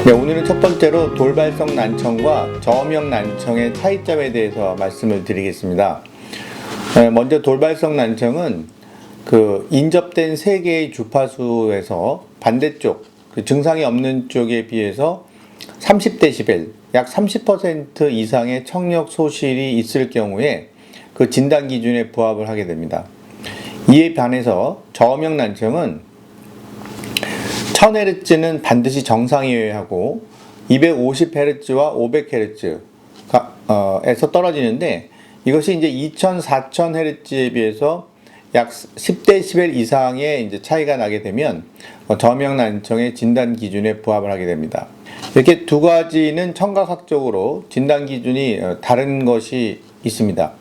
네, 오늘은 첫 번째로 돌발성 난청과 저음역 난청의 차이점에 대해서 말씀을 드리겠습니다. 먼저 돌발성 난청은 인접된 세 개의 주파수에서 반대쪽, 증상이 없는 쪽에 비해서 30dB, 약 30% 이상의 청력 소실이 있을 경우에 그 진단 기준에 부합을 하게 됩니다. 이에 반해서 저음역 난청은 1000Hz는 반드시 정상이어야 하고 250Hz와 500Hz에서 떨어지는데 이것이 이제 2000, 4000Hz에 비해서 약 10dB 이상의 이제 차이가 나게 되면 저음역 난청의 진단 기준에 부합을 하게 됩니다. 이렇게 두 가지는 청각학적으로 진단 기준이 다른 것이 있습니다.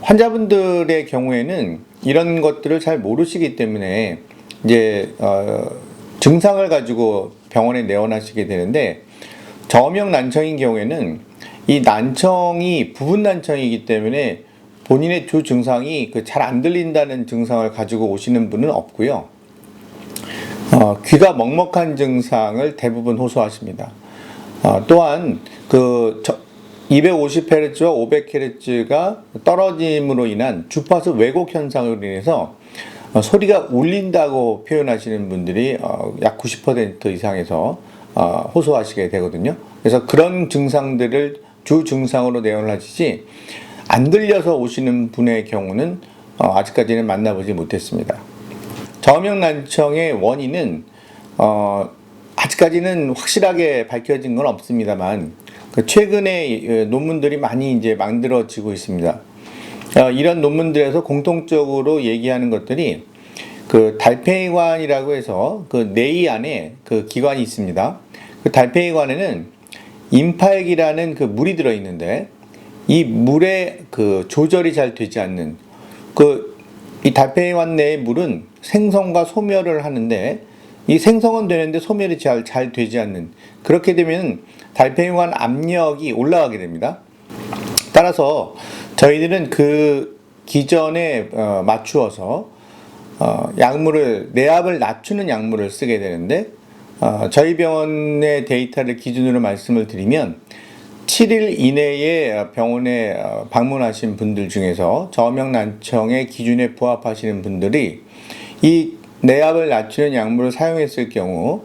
환자분들의 경우에는 이런 것들을 잘 모르시기 때문에 이제 증상을 가지고 병원에 내원하시게 되는데, 저음역 난청인 경우에는 이 난청이 부분 난청이기 때문에 본인의 주 증상이 잘 안 들린다는 증상을 가지고 오시는 분은 없고요. 귀가 먹먹한 증상을 대부분 호소하십니다. 또한 250Hz와 500Hz가 떨어짐으로 인한 주파수 왜곡 현상으로 인해서 소리가 울린다고 표현하시는 분들이 약 90% 이상에서 호소하시게 되거든요. 그래서 그런 증상들을 주 증상으로 내원을 하시지, 안 들려서 오시는 분의 경우는 아직까지는 만나보지 못했습니다. 저음역 난청의 원인은 아직까지는 확실하게 밝혀진 건 없습니다만 최근에 논문들이 많이 이제 만들어지고 있습니다. 이런 논문들에서 공통적으로 얘기하는 것들이 달팽이관이라고 해서 뇌 안에 기관이 있습니다. 달팽이관에는 임파액이라는 물이 들어 있는데, 이 물의 조절이 잘 되지 않는 이 달팽이관 내의 물은 생성과 소멸을 하는데, 이 생성은 되는데 소멸이 잘 되지 않는, 그렇게 되면 달팽이관 압력이 올라가게 됩니다. 따라서 저희들은 기전에 맞추어서 내압을 낮추는 약물을 쓰게 되는데, 저희 병원의 데이터를 기준으로 말씀을 드리면 7일 이내에 병원에 방문하신 분들 중에서 저음역 난청의 기준에 부합하시는 분들이 이 내압을 낮추는 약물을 사용했을 경우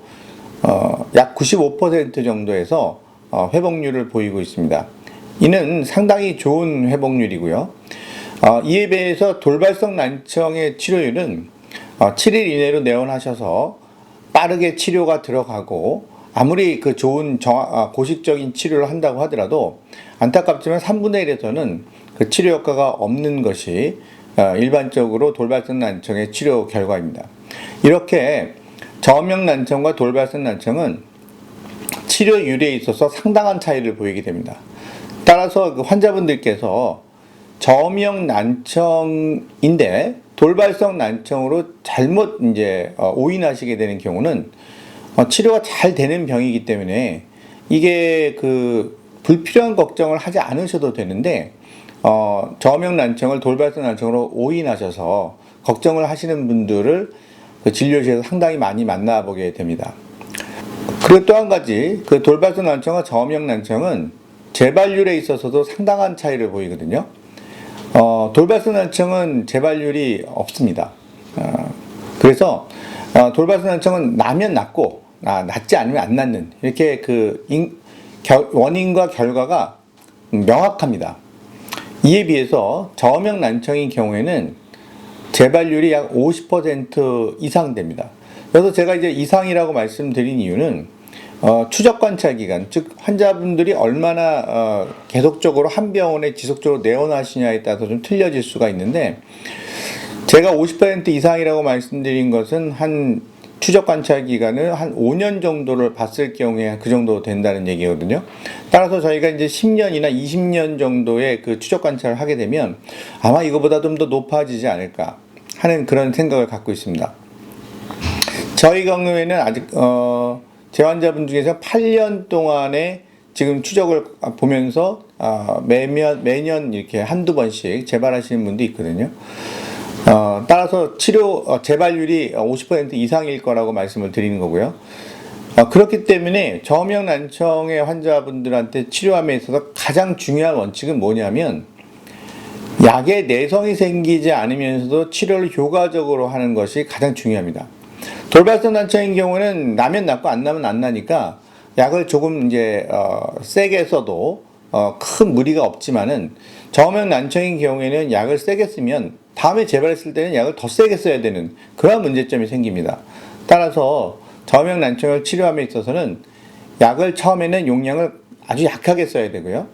약 95% 정도에서 회복률을 보이고 있습니다. 이는 상당히 좋은 회복률이고요. 이에 비해서 돌발성 난청의 치료율은 7일 이내로 내원하셔서 빠르게 치료가 들어가고, 아무리 좋은 고식적인 치료를 한다고 하더라도 안타깝지만 3분의 1에서는 치료 효과가 없는 것이 일반적으로 돌발성 난청의 치료 결과입니다. 이렇게 저음역 난청과 돌발성 난청은 치료율에 있어서 상당한 차이를 보이게 됩니다. 따라서 환자분들께서 저음역 난청인데 돌발성 난청으로 잘못 오인하시게 되는 경우는 치료가 잘 되는 병이기 때문에 이게 불필요한 걱정을 하지 않으셔도 되는데, 저음역 난청을 돌발성 난청으로 오인하셔서 걱정을 하시는 분들을 진료실에서 상당히 많이 만나보게 됩니다. 그리고 또 한 가지, 돌발성 난청과 저음역 난청은 재발률에 있어서도 상당한 차이를 보이거든요. 돌발성 난청은 재발률이 없습니다. 그래서 돌발성 난청은 나면 낫고 낫지 않으면 안 낫는, 이렇게 원인과 결과가 명확합니다. 이에 비해서 저음역 난청인 경우에는 재발률이 약 50% 이상 됩니다. 그래서 제가 이제 이상이라고 말씀드린 이유는 추적 관찰 기간, 즉 환자분들이 얼마나 계속적으로 한 병원에 지속적으로 내원하시냐에 따라서 좀 틀려질 수가 있는데, 제가 50% 이상이라고 말씀드린 것은 한 추적 관찰 기간을 한 5년 정도를 봤을 경우에 그 정도 된다는 얘기거든요. 따라서 저희가 이제 10년이나 20년 정도의 추적 관찰을 하게 되면 아마 이거보다 좀 더 높아지지 않을까 하는 그런 생각을 갖고 있습니다. 저희 경우에는 아직 제 환자분 중에서 8년 동안에 지금 추적을 보면서 매년 이렇게 한두 번씩 재발하시는 분도 있거든요. 따라서 재발률이 50% 이상일 거라고 말씀을 드리는 거고요. 그렇기 때문에 저음역 난청의 환자분들한테 치료함에 있어서 가장 중요한 원칙은 뭐냐면 약에 내성이 생기지 않으면서도 치료를 효과적으로 하는 것이 가장 중요합니다. 돌발성 난청인 경우는 나면 낫고 안 나면 안 나니까 약을 조금 이제 세게 써도 큰 무리가 없지만은 저음역 난청인 경우에는 약을 세게 쓰면 다음에 재발했을 때는 약을 더 세게 써야 되는 그런 문제점이 생깁니다. 따라서 저음역 난청을 치료함에 있어서는 약을 처음에는 용량을 아주 약하게 써야 되고요.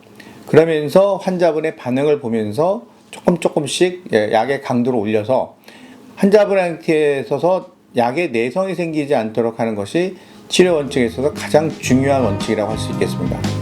그러면서 환자분의 반응을 보면서 조금씩 약의 강도를 올려서 환자분한테 있어서 약에 내성이 생기지 않도록 하는 것이 치료 원칙에 있어서 가장 중요한 원칙이라고 할 수 있겠습니다.